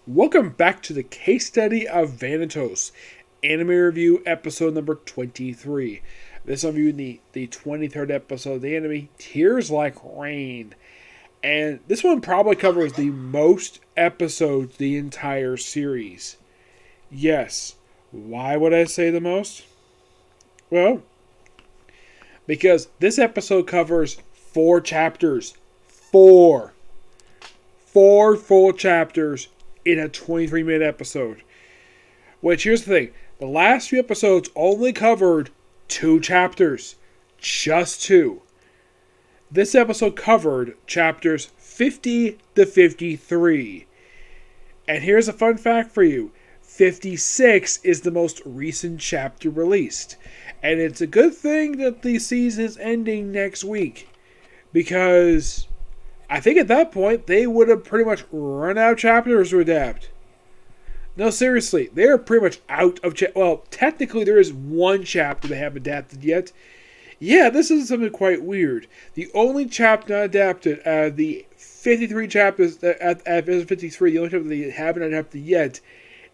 Welcome back to the case study of Vanitas, anime review episode number 23. This will review the 23rd episode of the anime, Tears Like Rain. And this one probably covers the most episodes the entire series. Yes, why would I say the most? Well, because this episode covers 4 chapters. Four full chapters in a 23-minute episode. Which, here's the thing. The last few episodes only covered 2 chapters. Just 2. This episode covered chapters 50 to 53. And here's a fun fact for you. 56 is the most recent chapter released. And it's a good thing that the season is ending next week. Because I think at that point, they would have pretty much run out of chapters to adapt. No, seriously, they're pretty much out of well, technically there is one chapter they haven't adapted yet. Yeah, this is something quite weird. The only chapter not adapted out of the 53 chapters, at 53, the only chapter they haven't adapted yet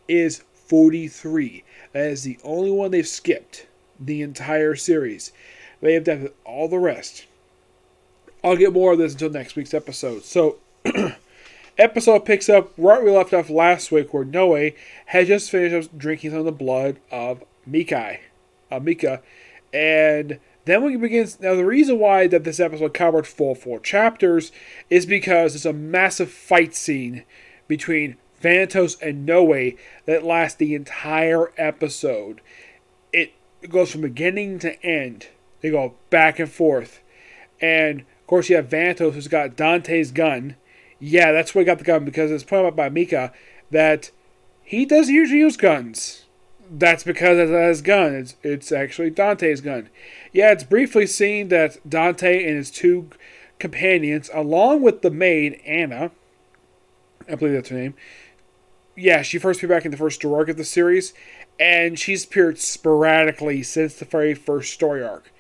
is 43. That is the only one they've skipped the entire series. They have adapted all the rest. I'll get more of this until next week's episode. So, episode picks up right where we left off last week, where Noe had just finished drinking some of the blood of Mika. And then when it begins, now the reason why that this episode covered four chapters is because there's a massive fight scene between Vanitas and Noe that lasts the entire episode. It goes from beginning to end. They go back and forth. And of course, you have Vanitas, who's got Dante's gun. Yeah, that's why he got the gun, because it's pointed out by Mika that he doesn't usually use guns. That's because it's not his gun. It's actually Dante's gun. Yeah, it's briefly seen that Dante and his 2 companions, along with the maid, Anna, I believe that's her name. Yeah, she first appeared back in the first story arc of the series, and she's appeared sporadically since the very first story arc.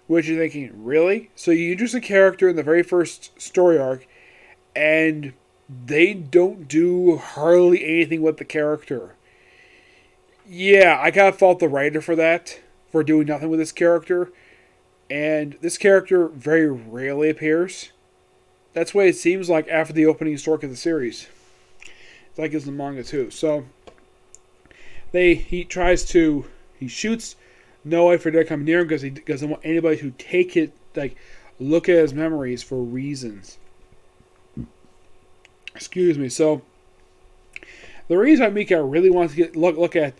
Which you're thinking, really? So you introduce a character in the very first story arc, and they don't do hardly anything with the character. Yeah, I gotta fault the writer for that, for doing nothing with this character. And this character very rarely appears. That's what it seems like after the opening story of the series. It's like it's in the manga too. So, he shoots Noe for to come near him because he doesn't want anybody to take it, look at his memories for reasons. Excuse me. So, the reason why Mika really wants to look at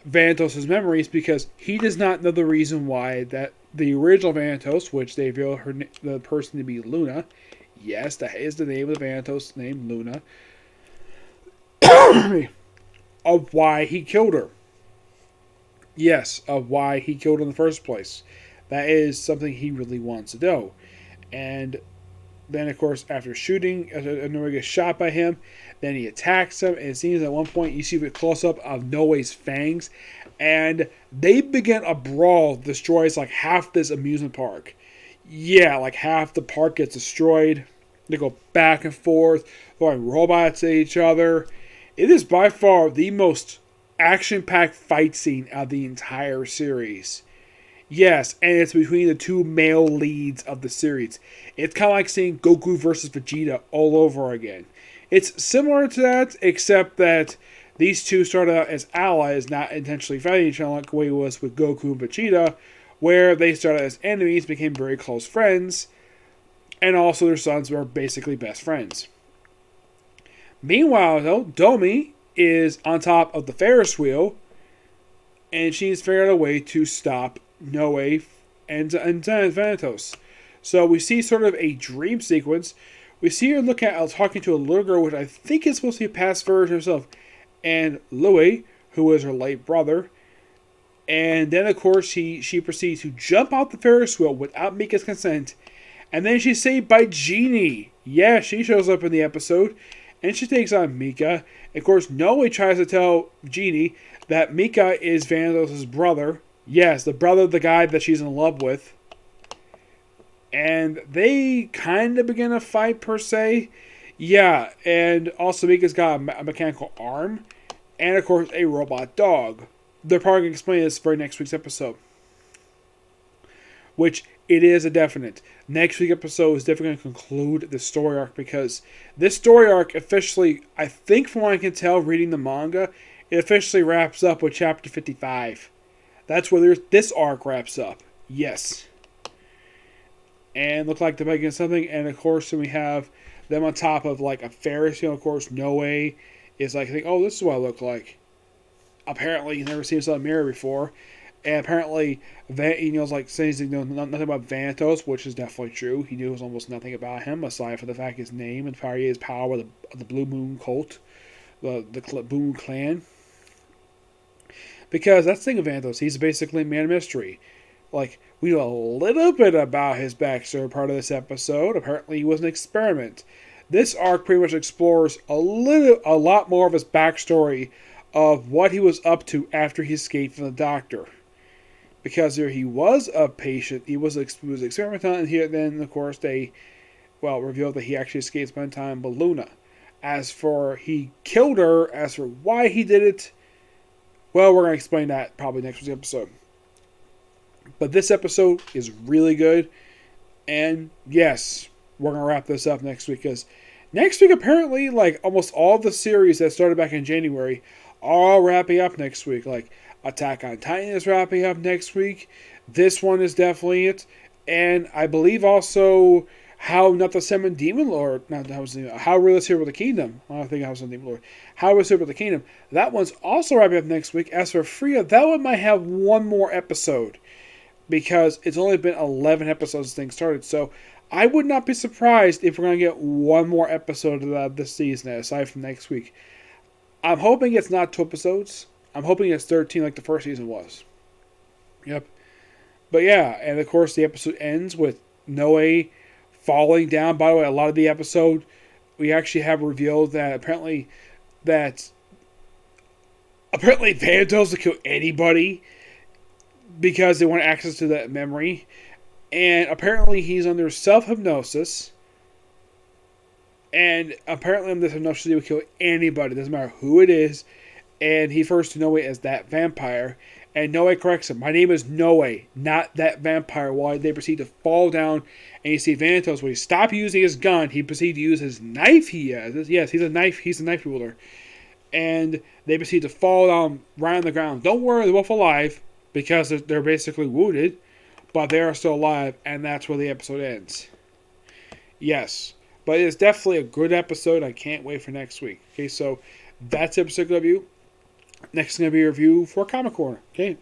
Vanitas' memories because he does not know the reason why that the original Vanitas, which they reveal the person to be Luna, yes, that is the name of the Vanitas named Luna, of why he killed her. Yes, of why he killed her in the first place. That is something he really wants to know. And then, of course, after shooting, Noe gets shot by him, then he attacks him, and it seems at one point you see a close-up of Noe's fangs, and they begin a brawl that destroys like half this amusement park. Yeah, like half the park gets destroyed. They go back and forth, throwing robots at each other. It is by far the most action-packed fight scene of the entire series. Yes, and it's between the 2 male leads of the series. It's kind of like seeing Goku versus Vegeta all over again. It's similar to that, except that these 2 started out as allies, not intentionally fighting each other like the way it was with Goku and Vegeta, where they started as enemies, became very close friends, and also their sons were basically best friends. Meanwhile, though, Domi is on top of the Ferris wheel, and she's figured out a way to stop Noe and Vanitas. So we see sort of a dream sequence. We see her talking to a little girl, which I think is supposed to be a past version of herself, and Louis, who is her late brother. And then, of course, she proceeds to jump out the Ferris wheel without Mika's consent, and then she's saved by Genie. Yeah, she shows up in the episode, and she takes on Mika. Of course, Noe tries to tell Genie that Mika is Vanitas' brother. Yes, the brother of the guy that she's in love with. And they kind of begin a fight, per se. Yeah, and also Mika's got a mechanical arm, and of course a robot dog. They're probably going to explain this for next week's episode, which it is a definite. Next week's episode is definitely going to conclude the story arc because this story arc officially, I think from what I can tell reading the manga, it officially wraps up with chapter 55. That's where this arc wraps up. Yes. And look like they're making something, and of course then we have them on top of like a Ferris wheel. Of course, Noe is like, oh, this is what I look like. Apparently, he's never seen himself in a mirror before. And apparently, he knows like saying he knows nothing about Vanitas, which is definitely true. He knew almost nothing about him aside from the fact his name and his power of the Blue Moon cult, the Blue Moon clan. Because that's the thing of Vanitas, he's basically a man of mystery. Like, we know a little bit about his backstory part of this episode. Apparently, he was an experiment. This arc pretty much explores a lot more of his backstory of what he was up to after he escaped from the doctor. Because there he was a patient, he was experimenting, and then of course they, revealed that he actually escaped spending time with Luna. As for he killed her, as for why he did it, we're going to explain that probably next week's episode. But this episode is really good, and yes, we're going to wrap this up next week, because next week apparently, like, almost all the series that started back in January are wrapping up next week. Like, Attack on Titan is wrapping up next week. This one is definitely it. And I believe also How Not the Seven Demon Lord, How Realist Here with the Kingdom. I don't think How Seven Demon Lord. How Realist Here with the Kingdom. That one's also wrapping up next week. As for Freya, that one might have one more episode, because it's only been 11 episodes since things started. So I would not be surprised if we're going to get one more episode of this season, aside from next week. I'm hoping it's not 2 episodes. I'm hoping it's 13 like the first season was. Yep. But yeah, and of course the episode ends with Noe falling down. By the way, a lot of the episode, we actually have revealed that apparently Vanitas will kill anybody because they want access to that memory. And apparently he's under self-hypnosis. And apparently under this hypnosis he will kill anybody. Doesn't matter who it is. And he refers to Noe as that vampire. And Noe corrects him. My name is Noe, not that vampire. While they proceed to fall down. And you see Vanitas, when he stopped using his gun, he proceeded to use his knife he has. Yes, he's a knife wielder. And they proceed to fall down right on the ground. Don't worry, they're both alive, because they're basically wounded. But they are still alive, and that's where the episode ends. Yes. But it's definitely a good episode. I can't wait for next week. Okay, so that's episode review. Next is going to be a review for Comic Corner. Okay.